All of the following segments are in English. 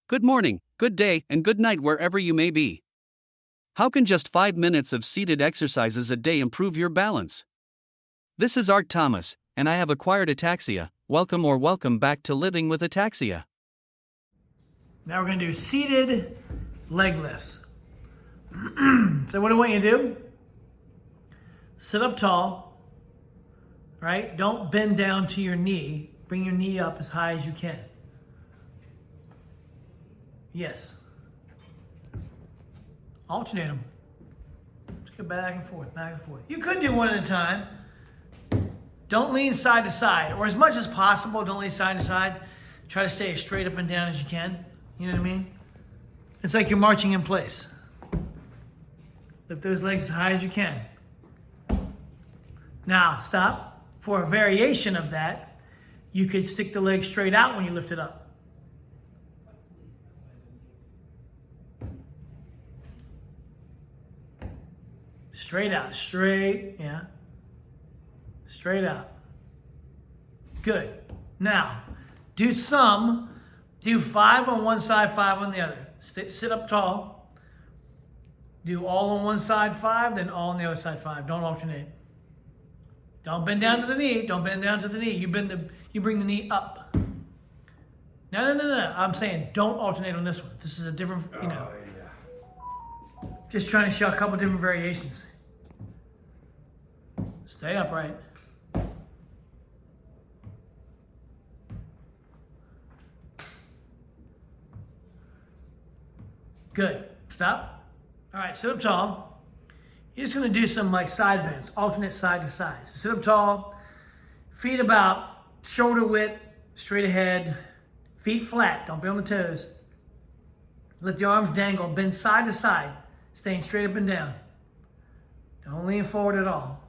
Good morning, good day, and good night wherever you may be. How can just 5 minutes of seated exercises a day improve your balance? This is Art Thomas, and I have acquired ataxia. Welcome back to Living with Ataxia. Now we're going to do seated leg lifts. So what do I want you to do? Sit up tall, right? Don't bend down to your knee. Bring your knee up as high as you can. Yes. Alternate them. Just go back and forth, back and forth. You could do one at a time. Don't lean side to side, or as much as possible, don't lean side to side. Try to stay as straight up and down as you can. You know what I mean? It's like you're marching in place. Lift those legs as high as you can. Now, stop. For a variation of that, you could stick the leg straight out when you lift it up. Straight out, straight, yeah. Straight out. Good. Now, do 5 on one side, 5 on the other. Sit up tall. Do all on one side 5, then all on the other side 5. Don't alternate. Don't bend down to the knee. Don't bend down to the knee. You bring the knee up. No. I'm saying don't alternate on this one. This is a different, Just trying to show a couple different variations. Stay upright. Good. Stop. All right, sit up tall. You're just going to do some like side bends, alternate side to side. So sit up tall, feet about shoulder width, straight ahead, feet flat, don't be on the toes. Let the arms dangle, bend side to side, staying straight up and down. Don't lean forward at all.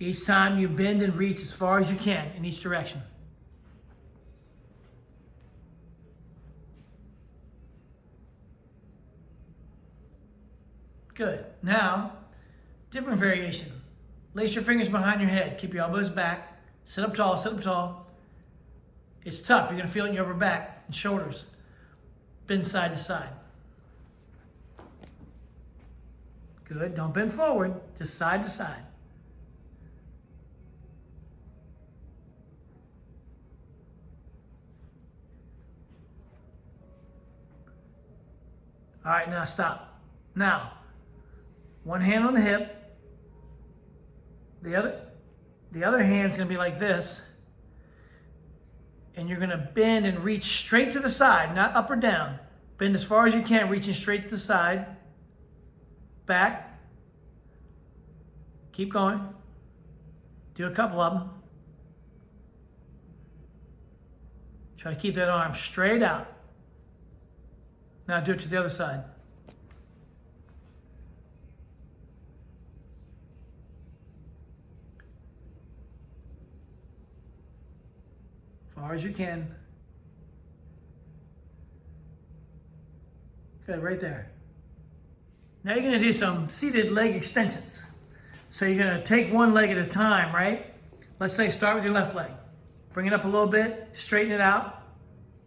Each time you bend and reach as far as you can in each direction. Good. Now, different variation. Lace your fingers behind your head. Keep your elbows back. Sit up tall, sit up tall. It's tough. You're going to feel it in your upper back and shoulders. Bend side to side. Good. Don't bend forward, just side to side. All right, now stop. Now, one hand on the hip. The other hand's going to be like this. And you're going to bend and reach straight to the side, not up or down. Bend as far as you can, reaching straight to the side. Back. Keep going. Do a couple of them. Try to keep that arm straight out. Now do it to the other side. Far as you can. Good, right there. Now you're going to do some seated leg extensions. So you're going to take one leg at a time, right? Let's say start with your left leg. Bring it up a little bit, straighten it out.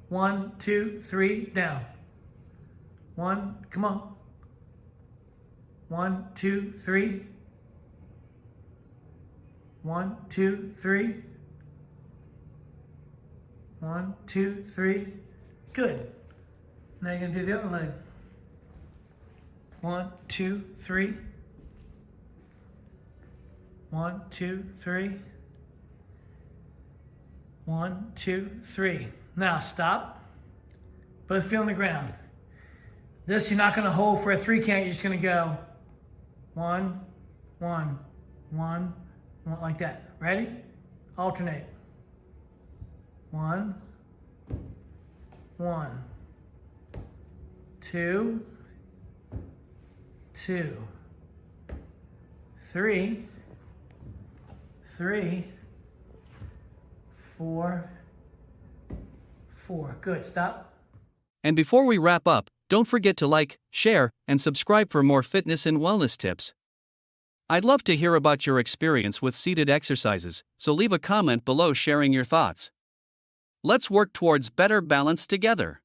1, 2, 3, down. 1, come on. 1, 2, 3. 1, 2, 3. 1, 2, 3. Good. Now you're going to do the other leg. 1, 2, 3. 1, 2, 3. 1, 2, 3. Now stop. Both feet on the ground. This you're not going to hold for a 3 count. You're just going to go 1, 1, 1, 1, like that. Ready? Alternate. 1, 1, 2, 2, 3, 3, 4, 4. Good. Stop. And before we wrap up, don't forget to like, share, and subscribe for more fitness and wellness tips. I'd love to hear about your experience with seated exercises, so leave a comment below sharing your thoughts. Let's work towards better balance together.